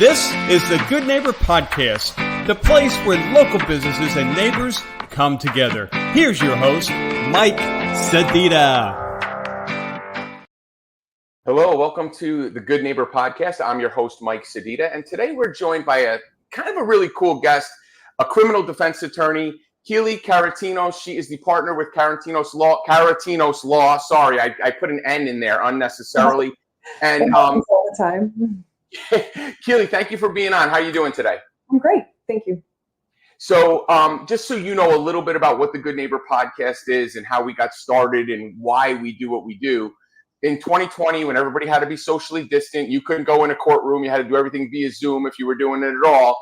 This is the Good Neighbor Podcast, the place where local businesses and neighbors come together. Here's your host, Mike Sedita. Hello, welcome to the Good Neighbor Podcast. I'm your host, Mike Sedita, and today we're joined by a kind of a really cool guest, a criminal defense attorney, Keeley Karatinos. She is the partner with Karatinos Law. Sorry, I put an N in there unnecessarily. And all the time. Keeley, thank you for being on. How are you doing today? I'm great. Thank you. So just so you know a little bit about what the Good Neighbor Podcast is and how we got started and why we do what we do. In 2020, when everybody had to be socially distant, you couldn't go in a courtroom. You had to do everything via Zoom if you were doing it at all.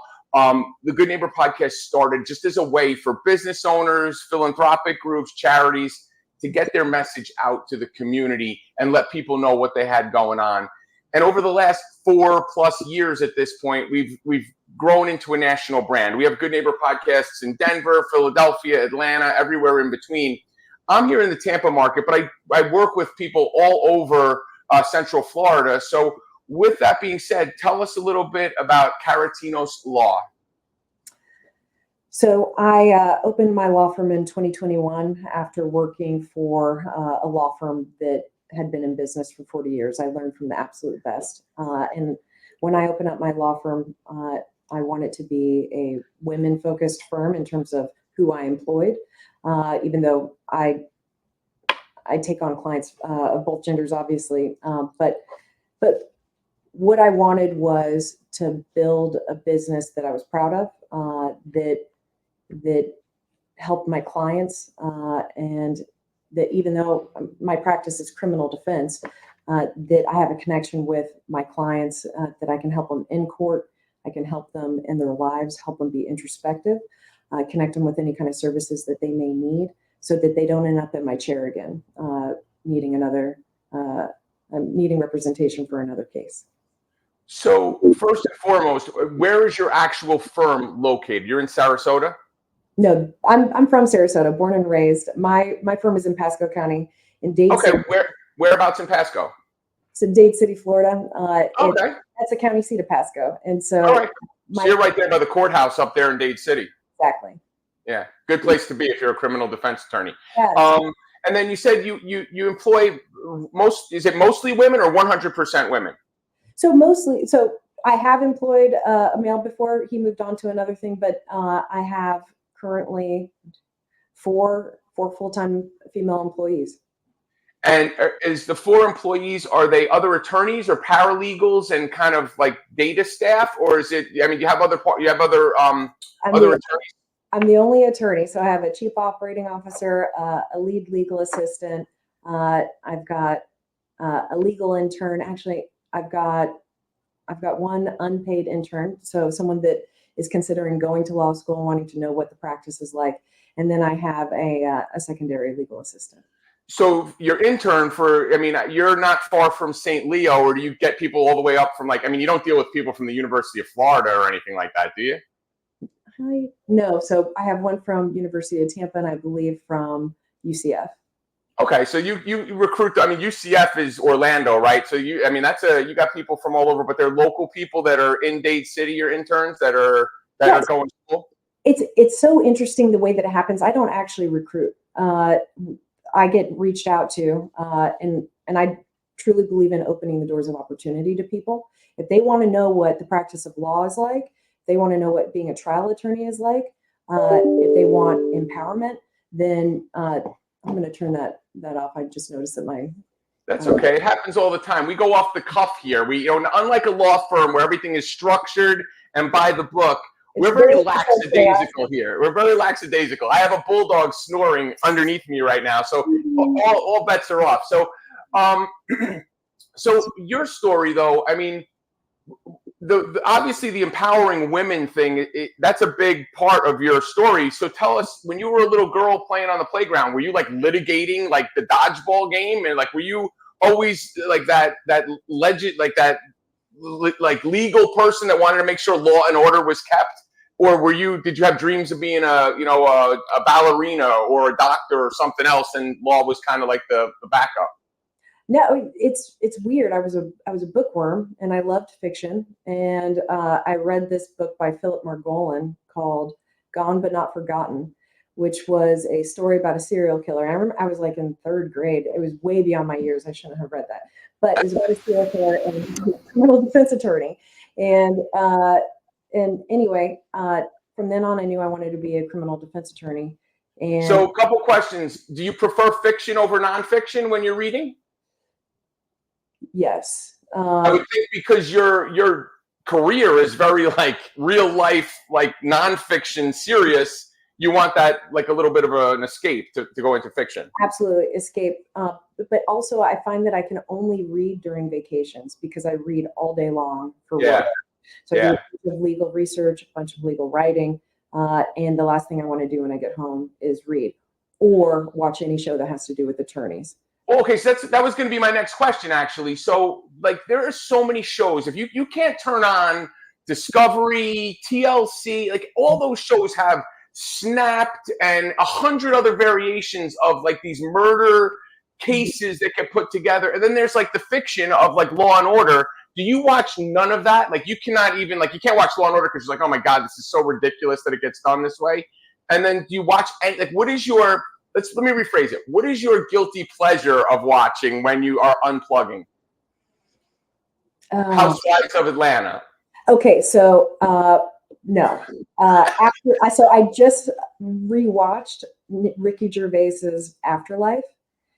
The Good Neighbor Podcast started just as a way for business owners, philanthropic groups, charities to get their message out to the community and let people know what they had going on. And over the last 4+ years at this point, we've grown into a national brand. We have Good Neighbor Podcasts in Denver, Philadelphia, Atlanta, everywhere in between. I'm here in the Tampa market, but I work with people all over Central Florida. So with that being said, tell us a little bit about Karatinos Law. So I opened my law firm in 2021 after working for a law firm that had been in business for 40 years. I learned from the absolute best. And when I opened up my law firm, I wanted to be a women-focused firm in terms of who I employed, even though I take on clients of both genders, obviously. But what I wanted was to build a business that I was proud of, that helped my clients, and that even though my practice is criminal defense, that I have a connection with my clients, that I can help them in court, I can help them in their lives, help them be introspective, connect them with any kind of services that they may need so that they don't end up in my chair again, needing representation for another case. So first and foremost, where is your actual firm located? You're in Sarasota? No, I'm from Sarasota, born and raised. My firm is in Pasco County in Dade City. Okay, whereabouts in Pasco? So Dade City, Florida. Okay. That's the county seat of Pasco. And so, all right. So you're right there by the courthouse up there in Dade City. Exactly. Yeah, good place to be if you're a criminal defense attorney. Yes. And then you said you employ is it mostly women or 100% women? So I have employed a male before he moved on to another thing, but I have currently four full-time female employees. And is the 4 employees, are they other attorneys or paralegals and kind of like data staff, or is it? I mean, you have other attorneys. I'm the only attorney, so I have a chief operating officer, a lead legal assistant. I've got a legal intern. Actually, I've got one unpaid intern, so someone that is considering going to law school and wanting to know what the practice is like. And then I have a secondary legal assistant. So your intern you're not far from St. Leo, or do you get people all the way up from you don't deal with people from the University of Florida or anything like that, do you? No, so I have one from University of Tampa and I believe from UCF. Okay, so you recruit. I mean, UCF is Orlando, right? So you got people from all over, but they're local people that are in Dade City, your interns that are going to school. It's so interesting the way that it happens. I don't actually recruit. I get reached out to, and I truly believe in opening the doors of opportunity to people. If they want to know what the practice of law is like, if they want to know what being a trial attorney is like, if they want empowerment, then I'm going to turn that off. I just noticed that That's okay. It happens all the time. We go off the cuff here. Unlike a law firm where everything is structured and by the book, we're very lackadaisical here. We're very lackadaisical. I have a bulldog snoring underneath me right now, so all bets are off. So, so your story, though, I mean, obviously the empowering women thing, that's a big part of your story. So tell us, when you were a little girl playing on the playground, were you litigating the dodgeball game, and were you always that legend, legal person that wanted to make sure law and order was kept? Or did you have dreams of being a ballerina or a doctor or something else, and law was kind of like the backup? No, it's weird. I was a bookworm, and I loved fiction. And I read this book by Philip Margolin called "Gone but Not Forgotten," which was a story about a serial killer. I remember I was like in third grade. It was way beyond my years. I shouldn't have read that, but it was about a serial killer and a criminal defense attorney. And anyway, from then on, I knew I wanted to be a criminal defense attorney. And So, a couple questions. Do you prefer fiction over nonfiction when you're reading? yes. I would think because your career is very like real life, like nonfiction, serious. You want that like a little bit of an escape to go into fiction. Absolutely escape. But also, I find that I can only read during vacations because I read all day long for work. So I do a bunch of legal research, a bunch of legal writing, and the last thing I want to do when I get home is read or watch any show that has to do with attorneys. Okay, so that was going to be my next question, actually. So, like, there are so many shows. If you can't turn on Discovery, TLC, like all those shows have Snapped and 100 other variations of like these murder cases that get put together, and then there's like the fiction of like Law and Order. Do you watch none of that? Like, you cannot even like you can't watch Law and Order because you're like, oh my god, this is so ridiculous that it gets done this way. And then do you watch like what is your let me rephrase it. What is your guilty pleasure of watching when you are unplugging? Housewives of Atlanta. Okay, so no. I just rewatched Ricky Gervais's Afterlife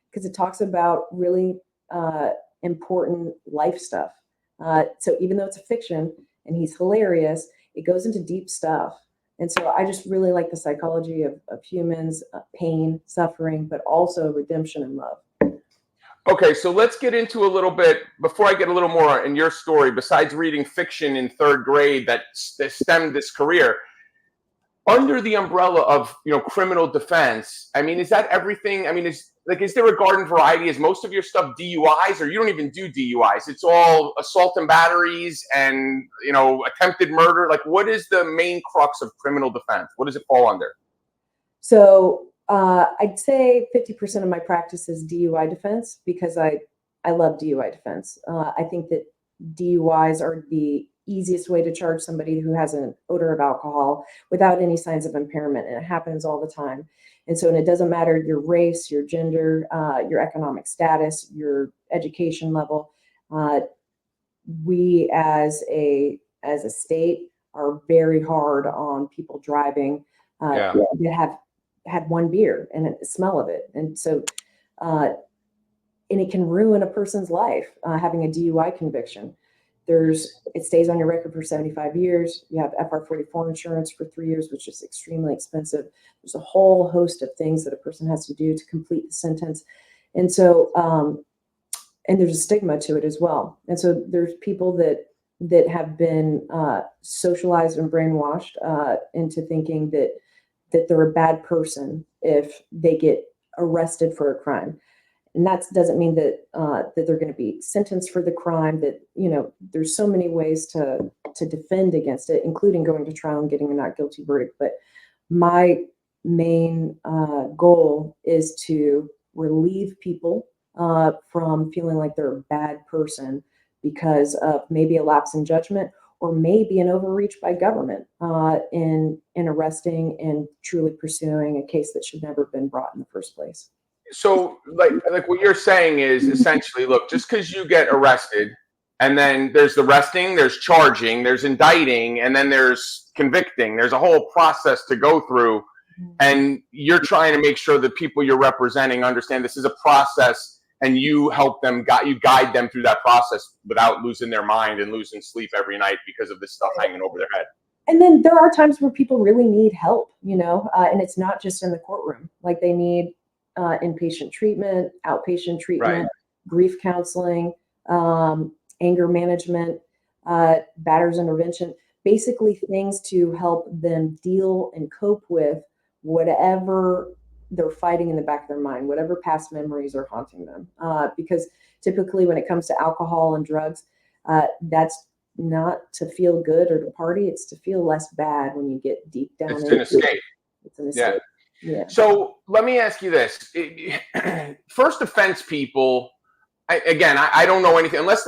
because it talks about really important life stuff. So even though it's a fiction and he's hilarious, it goes into deep stuff. And so I just really like the psychology of humans, pain, suffering, but also redemption and love. Okay, so let's get into a little bit, before I get a little more in your story, besides reading fiction in third grade that stemmed this career, under the umbrella of, criminal defense, I mean, is that everything? I mean, is there a garden variety? Is most of your stuff DUIs, or you don't even do DUIs? It's all assault and batteries and, attempted murder. Like, what is the main crux of criminal defense? What does it fall under? So I'd say 50% of my practice is DUI defense because I love DUI defense. I think that DUIs are the easiest way to charge somebody who has an odor of alcohol without any signs of impairment, and it happens all the time. And so, it doesn't matter your race, your gender, your economic status, your education level. We as a state are very hard on people driving that have had one beer and the smell of it. And so, and it can ruin a person's life, having a DUI conviction. It stays on your record for 75 years. You have FR44 insurance for 3 years, which is extremely expensive. There's a whole host of things that a person has to do to complete the sentence. And so, and there's a stigma to it as well. And so there's people that have been socialized and brainwashed into thinking that they're a bad person if they get arrested for a crime. And that doesn't mean that they're going to be sentenced for the crime. That there's so many ways to defend against it, including going to trial and getting a not guilty verdict. But my main goal is to relieve people from feeling like they're a bad person because of maybe a lapse in judgment or maybe an overreach by government in arresting and truly pursuing a case that should never have been brought in the first place. So, like what you're saying is essentially, look, just because you get arrested, and then there's arresting, there's charging, there's indicting, and then there's convicting. There's a whole process to go through, and you're trying to make sure the people you're representing understand this is a process, and you help them, guide them through that process without losing their mind and losing sleep every night because of this stuff hanging over their head. And then there are times where people really need help, and it's not just in the courtroom. Like they need inpatient treatment, outpatient treatment, grief counseling, anger management, batters intervention, basically things to help them deal and cope with whatever they're fighting in the back of their mind, whatever past memories are haunting them. Because typically when it comes to alcohol and drugs, that's not to feel good or to party. It's to feel less bad when you get deep down. It's an escape. It's an escape. Yeah. So let me ask you this. First offense people, I don't know anything unless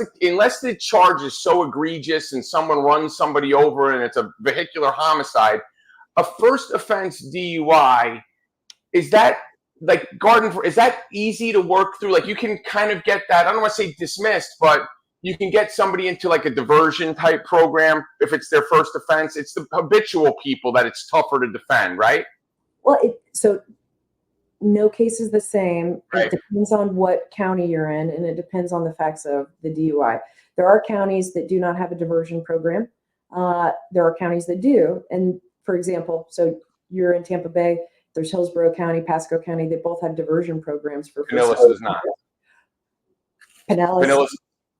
the charge is so egregious and someone runs somebody over and it's a vehicular homicide. A first offense DUI, is that like is that easy to work through? Like you can kind of get that, I don't want to say dismissed, but you can get somebody into like a diversion type program if it's their first offense. It's the habitual people that it's tougher to defend, right? Well, so no case is the same. Right. It depends on what county you're in, and it depends on the facts of the DUI. There are counties that do not have a diversion program. There are counties that do. And for example, so you're in Tampa Bay, there's Hillsborough County, Pasco County. They both have diversion programs for Pinellas does not. Pinellas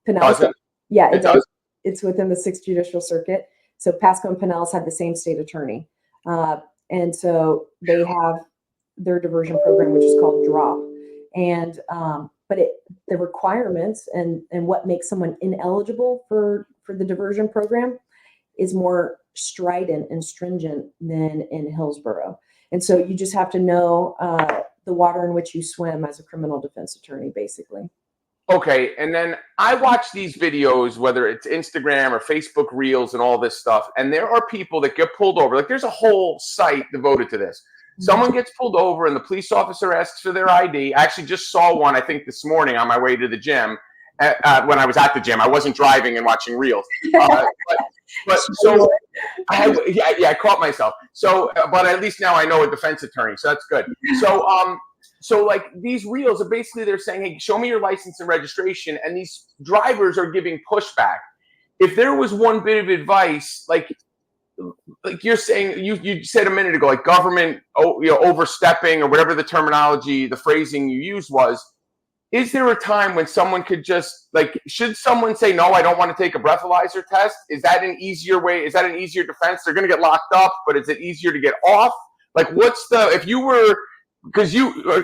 doesn't. Yeah, it does. It's within the 6th Judicial Circuit. So Pasco and Pinellas have the same state attorney. And so they have their diversion program, which is called DROP. And but the requirements and what makes someone ineligible for the diversion program is more strident and stringent than in Hillsborough. And so you just have to know the water in which you swim as a criminal defense attorney, basically. Okay, and then I watch these videos, whether it's Instagram or Facebook Reels and all this stuff, and there are people that get pulled over. Like there's a whole site devoted to this. Someone gets pulled over and the police officer asks for their ID. I actually just saw one, I think this morning on my way to the gym. When I was at the gym, I wasn't driving and watching Reels. But so I caught myself. So, but at least now I know a defense attorney, so that's good. So like these Reels are basically, they're saying, hey, show me your license and registration. And these drivers are giving pushback. If there was one bit of advice, like you're saying, you said a minute ago, like government, overstepping or whatever the terminology, the phrasing you used was, is there a time when someone could just should someone say, no, I don't want to take a breathalyzer test? Is that an easier way? Is that an easier defense? They're going to get locked up, but is it easier to get off? Like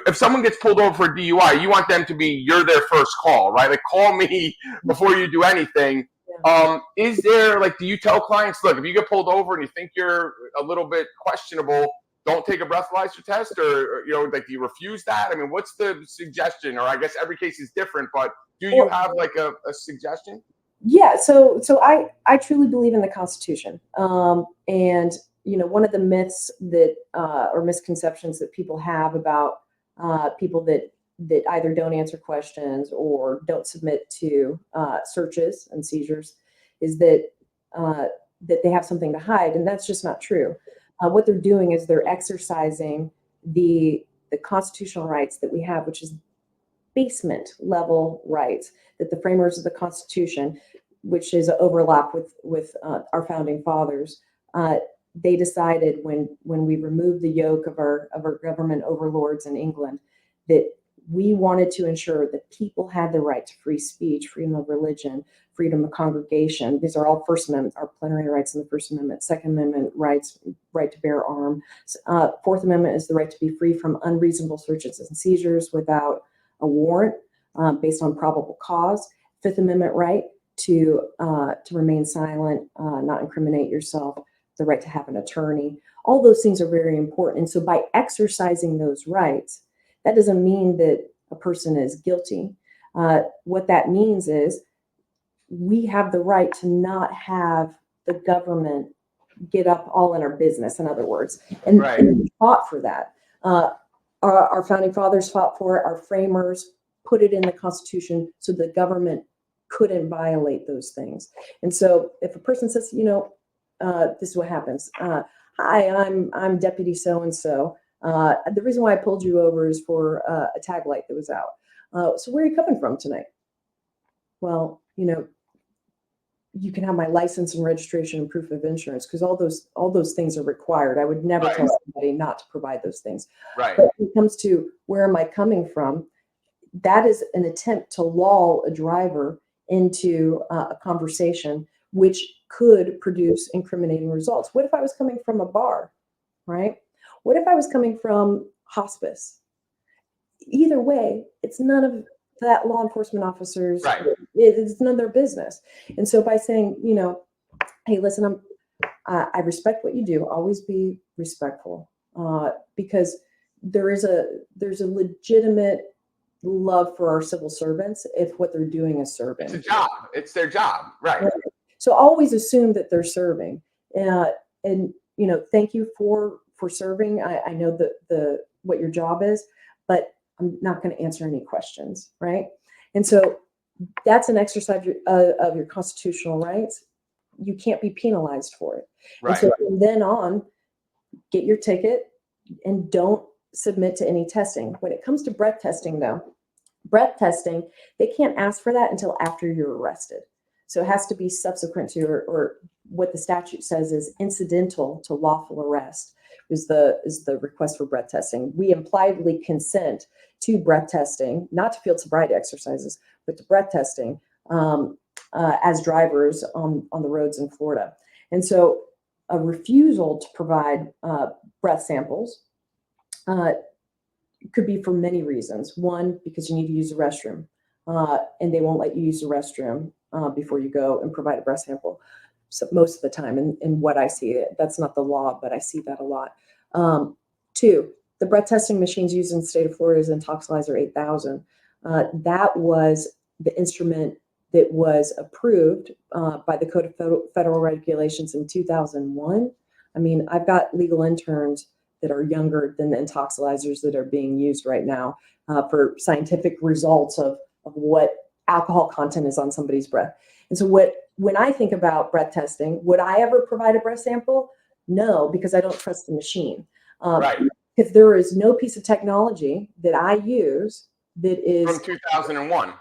if someone gets pulled over for a DUI, you want them to be, you're their first call, right? Like call me before you do anything. Is there do you tell clients, look, if you get pulled over and you think you're a little bit questionable, don't take a breathalyzer test, or do you refuse that? I mean, what's the suggestion? Or I guess every case is different, but do you have a suggestion? Yeah, so I truly believe in the Constitution. And one of the myths that or misconceptions that people have about people that either don't answer questions or don't submit to searches and seizures is that they have something to hide, and that's just not true. What they're doing is they're exercising the constitutional rights that we have, which is basement level rights that the framers of the Constitution, which is an overlap with our founding fathers. They decided when we removed the yoke of our government overlords in England that we wanted to ensure that people had the right to free speech, freedom of religion, freedom of congregation. These are all First Amendment, our plenary rights in the First Amendment. Second Amendment rights, right to bear arms. Fourth Amendment is the right to be free from unreasonable searches and seizures without a warrant based on probable cause. Fifth Amendment right to remain silent, not incriminate yourself. The right to have an attorney. All those things are very important. And so by exercising those rights, that doesn't mean that a person is guilty. What that means is we have the right to not have the government get up all in our business, in other words. And, right. And we fought for that. Our founding fathers fought for it. Our framers put it in the Constitution so the government couldn't violate those things. And so if a person says, this is what happens. Hi, I'm Deputy so-and-so. The reason why I pulled you over is for a tag light that was out. So where are you coming from tonight? Well, you can have my license and registration and proof of insurance, because all those things are required. I would never tell somebody not to provide those things. Right. But when it comes to where am I coming from, that is an attempt to lull a driver into a conversation which could produce incriminating results. What if I was coming from a bar, right? What if I was coming from hospice? Either way, it's none of that law enforcement officers, right. It's none of their business. And so by saying, hey, listen, I respect what you do. Always be respectful, because there's a legitimate love for our civil servants if what they're doing is serving. It's a job. It's their job. Right. So always assume that they're serving. And thank you for serving. I know the what your job is, but I'm not going to answer any questions, right? And so that's an exercise of your constitutional rights. You can't be penalized for it. Right. And so from then on, get your ticket and don't submit to any testing. When it comes to breath testing, though, they can't ask for that until after you're arrested. So it has to be subsequent to, or what the statute says is incidental to lawful arrest is the request for breath testing. We impliedly consent to breath testing, not to field sobriety exercises, but to breath testing as drivers on the roads in Florida. And so a refusal to provide breath samples could be for many reasons. One, because you need to use the restroom, and they won't let you use the restroom before you go and provide a breath sample. So most of the time, and what I see, that's not the law, but I see that a lot. Two, the breath testing machines used in the state of Florida is Intoxilizer 8000. That was the instrument that was approved by the Code of Federal Regulations in 2001. I mean, I've got legal interns that are younger than the intoxilizers that are being used right now for scientific results of what alcohol content is on somebody's breath. And so when I think about breath testing, would I ever provide a breath sample? No, because I don't trust the machine. Right. Because there is no piece of technology that I use that is from 2001.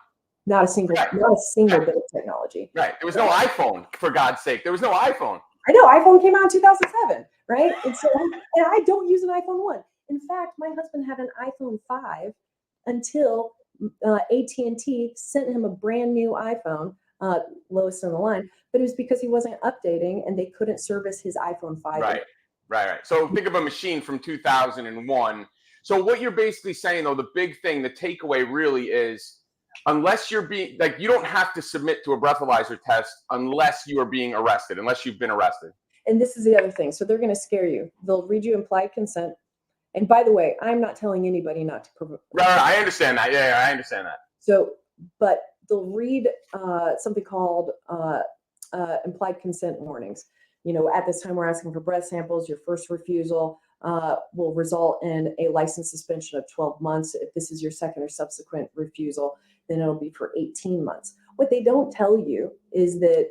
Not a single bit of technology. Right. There was no iPhone, for God's sake. There was no iPhone. I know, iPhone came out in 2007, right? And so, and I don't use an iPhone 1. In fact, my husband had an iPhone 5 until AT&T sent him a brand new iPhone, lowest in the line, but it was because he wasn't updating and they couldn't service his iPhone 5. Right. So think of a machine from 2001. So what you're basically saying, though, the big thing, the takeaway really is, unless you're being, like, you don't have to submit to a breathalyzer test unless you are being arrested, unless you've been arrested. And this is the other thing. So they're going to scare you. They'll read you implied consent. And by the way, I'm not telling anybody not to provide. Right, I understand that. Yeah, I understand that. So, but they'll read something called implied consent warnings. At this time, we're asking for breath samples. Your first refusal will result in a license suspension of 12 months. If this is your second or subsequent refusal, then it'll be for 18 months. What they don't tell you is that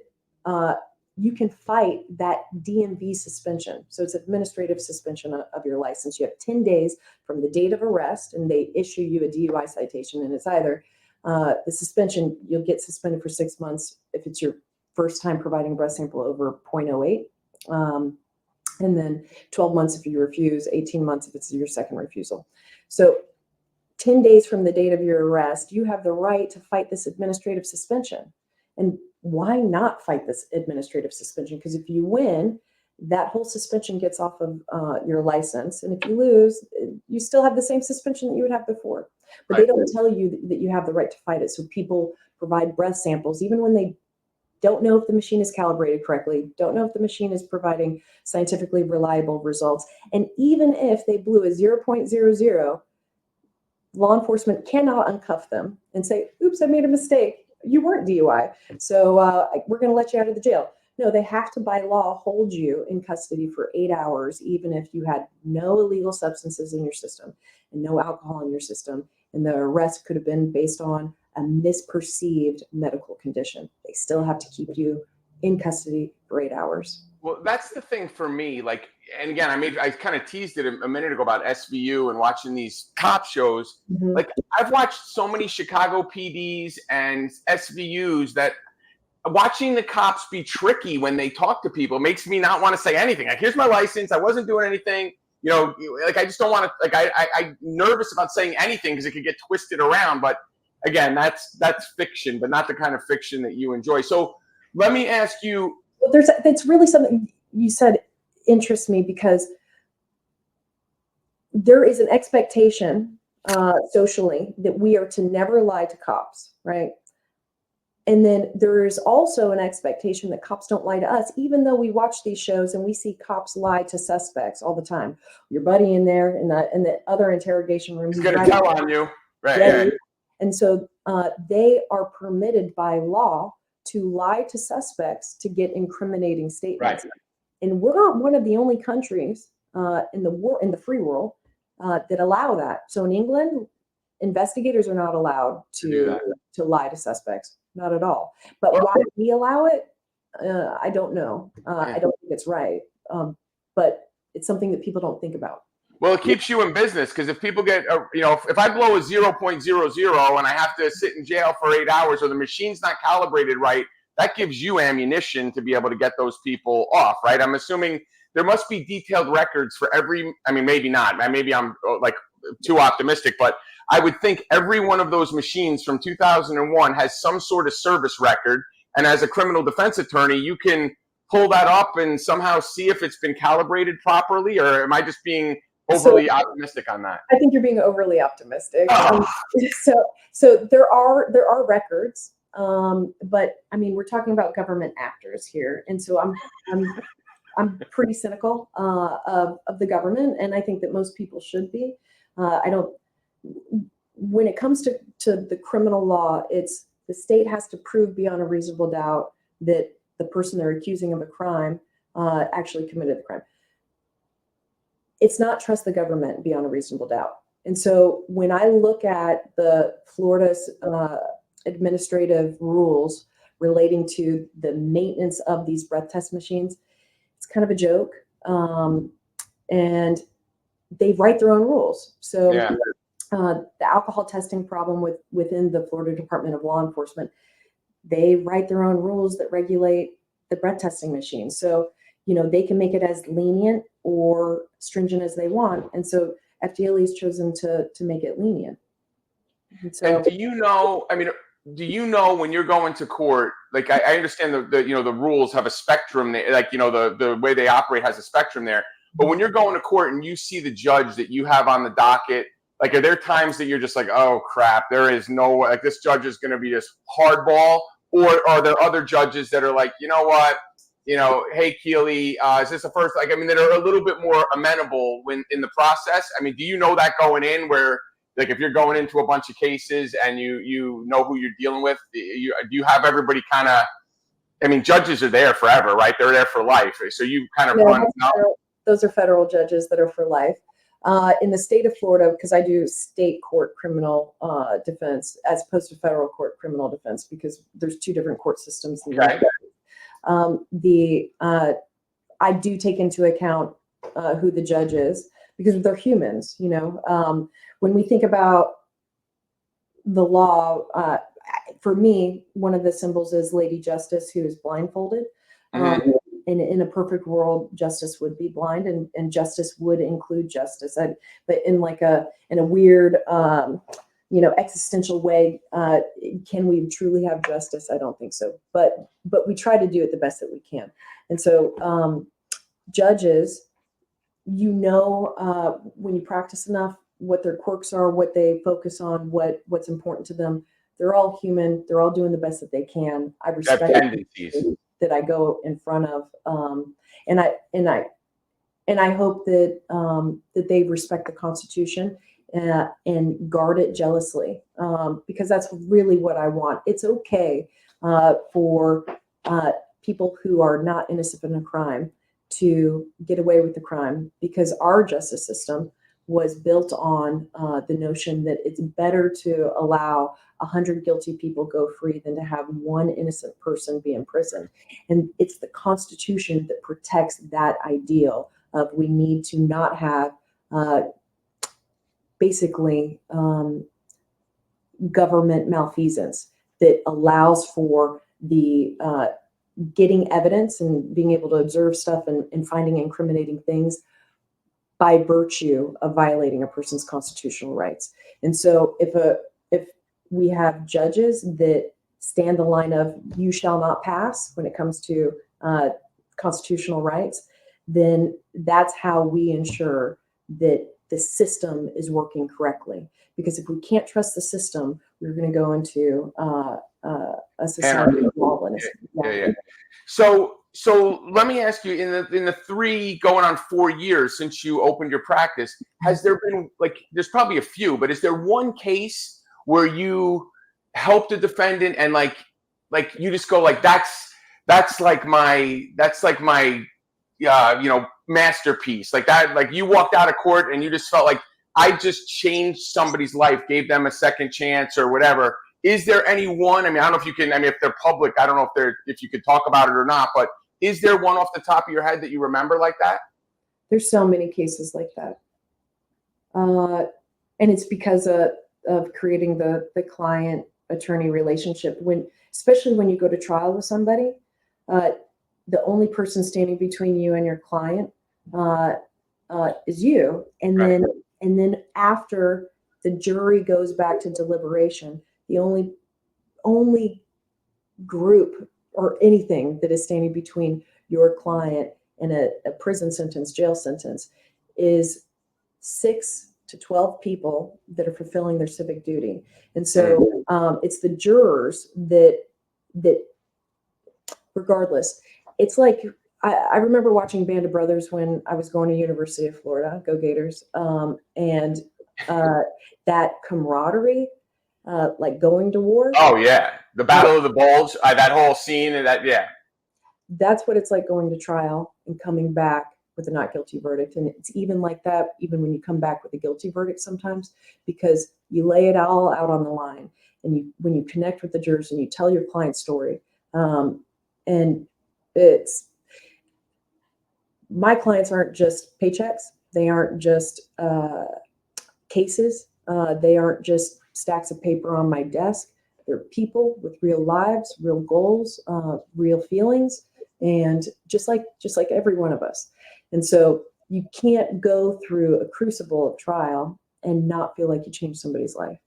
you can fight that DMV suspension. So it's administrative suspension of your license. You have 10 days from the date of arrest, and they issue you a DUI citation. And it's either the suspension, you'll get suspended for 6 months if it's your first time providing a breath sample over 0.08. And then 12 months if you refuse, 18 months if it's your second refusal. So 10 days from the date of your arrest, you have the right to fight this administrative suspension. And why not fight this administrative suspension? Because if you win, that whole suspension gets off of your license. And if you lose, you still have the same suspension that you would have before. But They don't tell you that you have the right to fight it. So people provide breath samples, even when they don't know if the machine is calibrated correctly, don't know if the machine is providing scientifically reliable results. And even if they blew a 0.00, law enforcement cannot uncuff them and say, oops, I made a mistake. You weren't DUI. So we're going to let you out of the jail. No, they have to, by law, hold you in custody for 8 hours, even if you had no illegal substances in your system and no alcohol in your system. And the arrest could have been based on a misperceived medical condition. They still have to keep you in custody for 8 hours. Well, that's the thing for me. Like, and again, I kind of teased it a minute ago about SVU and watching these cop shows. Mm-hmm. Like, I've watched so many Chicago PDs and SVUs that watching the cops be tricky when they talk to people makes me not want to say anything. Like, here's my license. I wasn't doing anything. Like, I just don't want to, like, I'm nervous about saying anything because it could get twisted around. But again, that's fiction, but not the kind of fiction that you enjoy. So let me ask you. Well, that's really something you said interests me, because there is an expectation socially that we are to never lie to cops, right? And then there is also an expectation that cops don't lie to us, even though we watch these shows and we see cops lie to suspects all the time. Your buddy in there in the other interrogation room, he's going to tell on you. Right. Yeah, And so they are permitted by law to lie to suspects to get incriminating statements. Right. And we're not one of the only countries in the free world that allow that. So in England, investigators are not allowed to lie to suspects, not at all. But why we allow it, I don't know. I don't think it's right. But it's something that people don't think about. Well, it keeps you in business, because if people get, if I blow a 0.00 and I have to sit in jail for 8 hours, or the machine's not calibrated right, that gives you ammunition to be able to get those people off, right? I'm assuming there must be detailed records for every, I mean, maybe not. Maybe I'm like too optimistic, but I would think every one of those machines from 2001 has some sort of service record. And as a criminal defense attorney, you can pull that up and somehow see if it's been calibrated properly, or am I just being overly optimistic on that? I think you're being overly optimistic. Oh. So there are records, but I mean, we're talking about government actors here, and so I'm pretty cynical of the government, and I think that most people should be. I don't. When it comes to the criminal law, it's the state has to prove beyond a reasonable doubt that the person they're accusing of a crime actually committed the crime. It's not trust the government beyond a reasonable doubt. And so when I look at the Florida's administrative rules relating to the maintenance of these breath test machines, it's kind of a joke. And they write their own rules. So the alcohol testing problem within the Florida Department of Law Enforcement, they write their own rules that regulate the breath testing machines. So, they can make it as lenient or stringent as they want. And so FDLE has chosen to make it lenient. And do you know when you're going to court, like I understand the rules have a spectrum, like, the way they operate has a spectrum there. But when you're going to court and you see the judge that you have on the docket, like, are there times that you're just like, oh crap, there is no way, like, this judge is going to be just hardball? Or are there other judges that are like, you know what, hey, Keeley, is this the first, like, I mean, that are a little bit more amenable when in the process? I mean, do you know that going in, where, like, if you're going into a bunch of cases and you know who you're dealing with, do you have everybody kind of, I mean, judges are there forever, right? They're there for life. So you kind of run. Those are federal judges that are for life. In the state of Florida, because I do state court criminal defense as opposed to federal court criminal defense, because there's two different court systems in the United States. I do take into account who the judge is, because they're humans. When we think about the law, for me, one of the symbols is Lady Justice, who is blindfolded. Mm-hmm. In a perfect world, justice would be blind, and justice would include justice. But in a weird, existential way, can we truly have justice? I don't think so. But we try to do it the best that we can. And so judges, when you practice enough, what their quirks are, what they focus on, what's important to them. They're all human. They're all doing the best that they can. I respect that I go in front of, and I hope that that they respect the Constitution and guard it jealously, because that's really what I want. It's okay for people who are not innocent in a crime to get away with the crime, because our justice system was built on the notion that it's better to allow 100 guilty people go free than to have one innocent person be imprisoned. And it's the Constitution that protects that ideal of we need to not have government malfeasance that allows for the getting evidence and being able to observe stuff and finding incriminating things by virtue of violating a person's constitutional rights. And so if we have judges that stand the line of you shall not pass when it comes to constitutional rights, then that's how we ensure that the system is working correctly. Because if we can't trust the system, we're going to go into a society of lawlessness. Yeah. So let me ask you, in the 3 going on 4 years since you opened your practice, has there been, like, there's probably a few, but is there one case where you help the defendant and like you just go like, that's like my masterpiece, like that, like you walked out of court and you just felt like I just changed somebody's life, gave them a second chance or whatever. Is there any one? I mean, I don't know if you can. I mean, if they're public, I don't know if you could talk about it or not. But is there one off the top of your head that you remember like that? There's so many cases like that, and it's because of creating the client attorney relationship. Especially when you go to trial with somebody, the only person standing between you and your client is you, and Right. then after the jury goes back to deliberation, the only group or anything that is standing between your client and a prison sentence, jail sentence, is 6 to 12 people that are fulfilling their civic duty. And so it's the jurors that regardless, it's like, I remember watching Band of Brothers when I was going to University of Florida, go Gators, and that camaraderie, like going to war. Oh yeah, the Battle of the Bulge, that whole scene, and That's what it's like going to trial and coming back with a not guilty verdict. And it's even like that, even when you come back with a guilty verdict sometimes, because you lay it all out on the line, and when you connect with the jurors and you tell your client's story, and my clients aren't just paychecks. They aren't just cases. They aren't just stacks of paper on my desk. They're people with real lives, real goals, real feelings, and just like every one of us. And so you can't go through a crucible of trial and not feel like you changed somebody's life.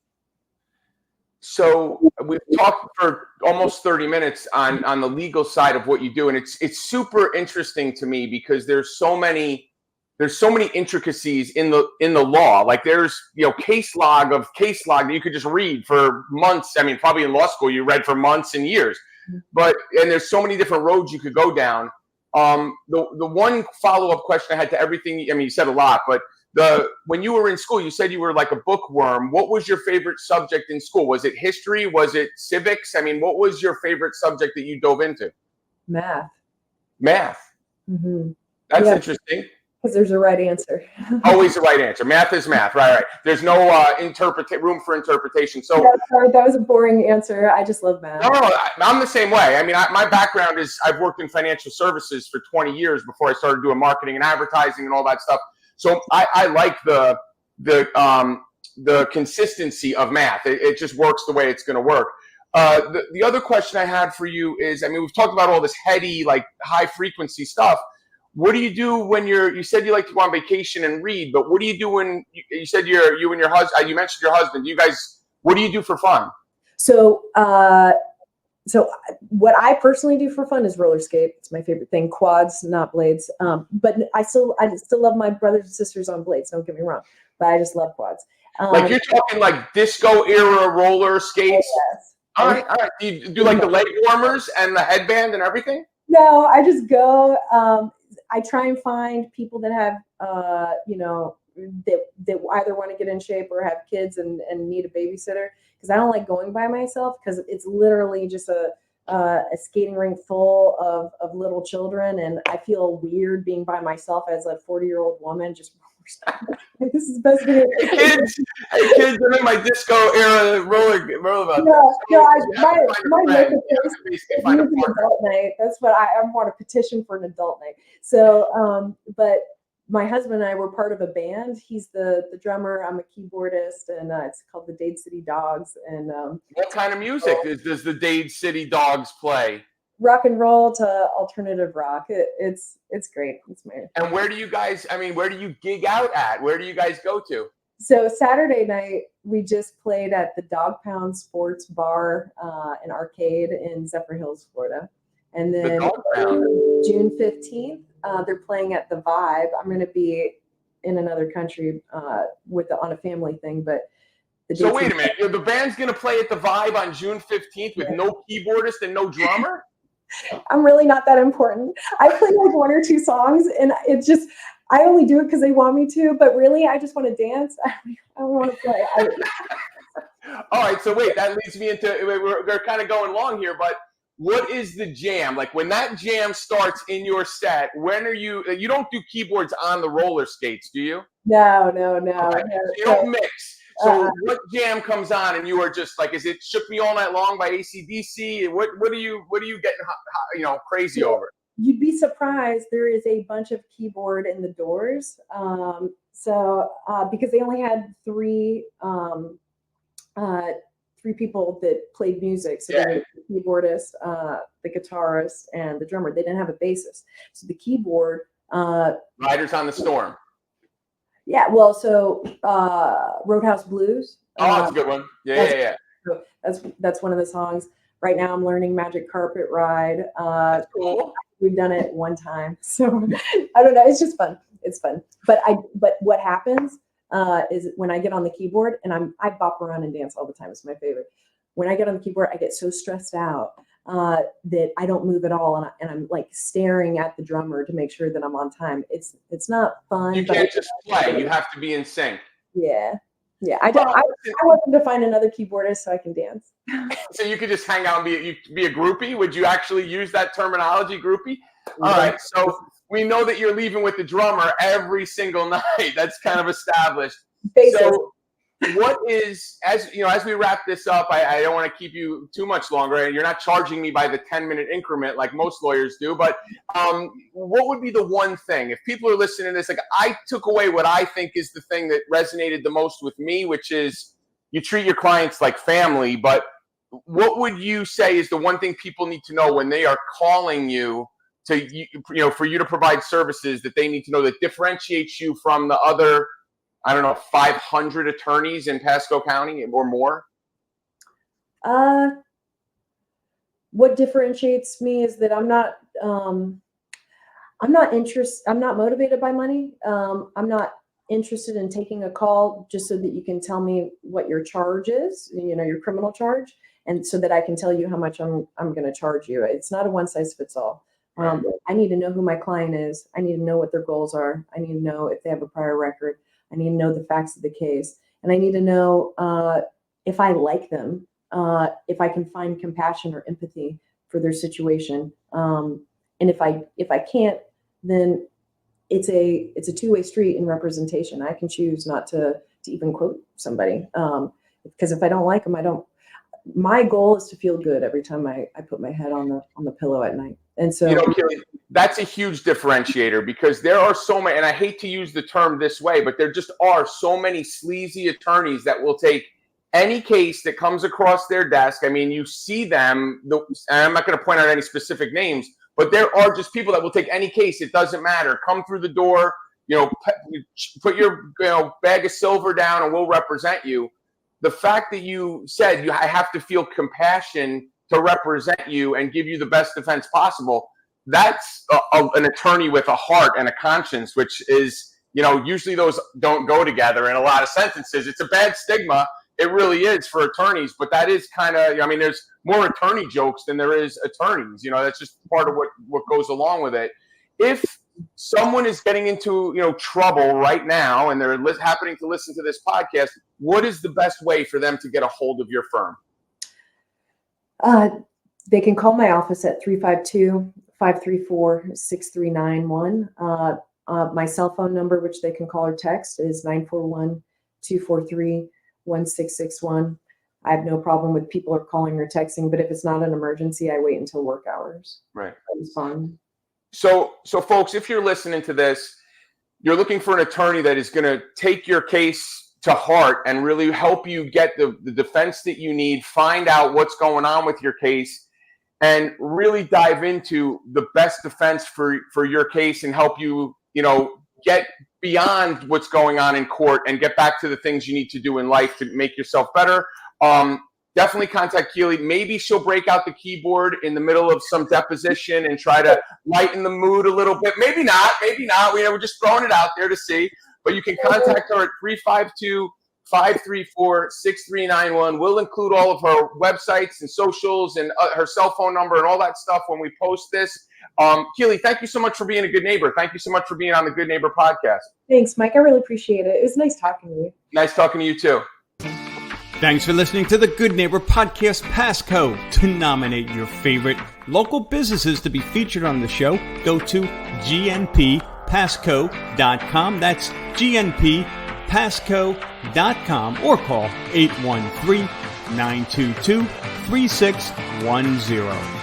So we've talked for almost 30 minutes on the legal side of what you do, and it's super interesting to me because there's so many intricacies in the law. Like there's case log that you could just read for months. I mean, probably in law school you read for months and years, and there's so many different roads you could go down. The one follow-up question I had to everything, I mean, you said a lot, but when you were in school, you said you were like a bookworm. What was your favorite subject in school? Was it history? Was it civics? I mean, what was your favorite subject that you dove into? Math. Mm-hmm. That's interesting. Because there's a right answer. Always the right answer. Math is math. Right. There's no room for interpretation. So sorry, that was a boring answer. I just love math. No, I'm the same way. I mean, my background is I've worked in financial services for 20 years before I started doing marketing and advertising and all that stuff. So I like the consistency of math. It just works the way it's going to work. The other question I had for you is, I mean, we've talked about all this heady, like high frequency stuff. What do you do when you said you like to go on vacation and read, but what do you do when you said you and your husband, you mentioned your husband, what do you do for fun? So what I personally do for fun is roller skate. It's my favorite thing. Quads, not blades. But I still love my brothers and sisters on blades. Don't get me wrong, but I just love quads. Like you're talking like disco era roller skates. Yes. All right. Do you do like the leg warmers and the headband and everything? No, I just go. I try and find people that have, that either want to get in shape or have kids and need a babysitter. Because I don't like going by myself, because it's literally just a skating rink full of little children, and I feel weird being by myself as a 40-year-old woman. Just this is the best video. Hey kids, I'm in my disco era roller. My makeup place needs an adult night. That's what I want to petition for, an adult night. So, but my husband and I were part of a band. He's the drummer. I'm a keyboardist, and it's called the Dade City Dogs. And what kind of music does the Dade City Dogs play? Rock and roll to alternative rock. It's great. It's my. And where do you guys? I mean, where do you gig out at? Where do you guys go to? So Saturday night we just played at the Dog Pound Sports Bar and Arcade in Zephyr Hills, Florida. And then June 15th, they're playing at the Vibe. I'm going to be in another country on a family thing, but. So wait a minute, the band's going to play at the Vibe on June 15th with no keyboardist and no drummer? I'm really not that important. I play like 1 or 2 songs, and it's just, I only do it because they want me to, but really I just want to dance. I don't want to play. All right, so wait, that leads me into, we're kind of going long here, but what is the jam? Like when that jam starts in your set, when are you don't do keyboards on the roller skates, do you? No. Okay. So you don't mix. So what jam comes on and you are just like, is it Shook Me All Night Long by AC/DC? What are you getting crazy over? You'd be surprised. There is a bunch of keyboard in the Doors. Because they only had three people that played music. So they had the keyboardist, the guitarist, and the drummer. They didn't have a bassist. So the keyboard. Riders on the Storm. Yeah, well, so Roadhouse Blues. Oh, that's a good one. Yeah. That's one of the songs. Right now, I'm learning Magic Carpet Ride. That's cool. We've done it one time, so I don't know. It's just fun. It's fun. But what happens is when I get on the keyboard, and I bop around and dance all the time. It's my favorite. When I get on the keyboard, I get so stressed out that I don't move at all, and I'm like staring at the drummer to make sure that I'm on time. It's not fun. You can't just play. You have to be in sync. Yeah. I want them to find another keyboardist so I can dance. So you could just hang out and be a groupie? Would you actually use that terminology, groupie? All right. So we know that you're leaving with the drummer every single night. That's kind of established. So what is, as we wrap this up, I don't want to keep you too much longer. You're not charging me by the 10-minute increment like most lawyers do, but what would be the one thing, if people are listening to this, like I took away what I think is the thing that resonated the most with me, which is you treat your clients like family, but what would you say is the one thing people need to know when they are calling you for you to provide services that they need to know that differentiates you from the other, 500 attorneys in Pasco County or more? What differentiates me is that I'm not motivated by money. I'm not interested in taking a call just so that you can tell me what your charge is, your criminal charge, and so that I can tell you how much I'm going to charge you. It's not a one size fits all. I need to know who my client is. I need to know what their goals are. I need to know if they have a prior record. I need to know the facts of the case, and I need to know if I like them, if I can find compassion or empathy for their situation. And if I can't, then it's a two-way street in representation. I can choose not to even quote somebody because if I don't like them, I don't. My goal is to feel good every time I put my head on the pillow at night. And so, Keeley, that's a huge differentiator because there are so many, and I hate to use the term this way, but there just are so many sleazy attorneys that will take any case that comes across their desk. I mean, you see them, and I'm not going to point out any specific names, but there are just people that will take any case. It doesn't matter. Come through the door, put your bag of silver down and we'll represent you. The fact that you said I have to feel compassion to represent you and give you the best defense possible, that's an attorney with a heart and a conscience, which is, usually those don't go together in a lot of sentences. It's a bad stigma. It really is for attorneys, but that is kind of, there's more attorney jokes than there is attorneys. That's just part of what goes along with it. If someone is getting into trouble right now and they're happening to listen to this podcast, what is the best way for them to get a hold of your firm? They can call my office at 352-534-6391. My cell phone number, which they can call or text, is 941-243-1661. I have no problem with people are calling or texting, but if it's not an emergency, I wait until work hours. Right. It's fine. So folks, if you're listening to this, you're looking for an attorney that is going to take your case to heart and really help you get the defense that you need, find out what's going on with your case, and really dive into the best defense for your case and help you, get beyond what's going on in court and get back to the things you need to do in life to make yourself better. Definitely contact Keeley. Maybe she'll break out the keyboard in the middle of some deposition and try to lighten the mood a little bit. Maybe not. We're just throwing it out there to see. But you can contact her at 352-534-6391. We'll include all of her websites and socials and her cell phone number and all that stuff when we post this. Keeley, thank you so much for being a good neighbor. Thank you so much for being on the Good Neighbor podcast. Thanks, Mike. I really appreciate it. It was nice talking to you. Nice talking to you too. Thanks for listening to the Good Neighbor Podcast Passcode. To nominate your favorite local businesses to be featured on the show, go to gnppasco.com. That's gnppasco.com or call 813-922-3610.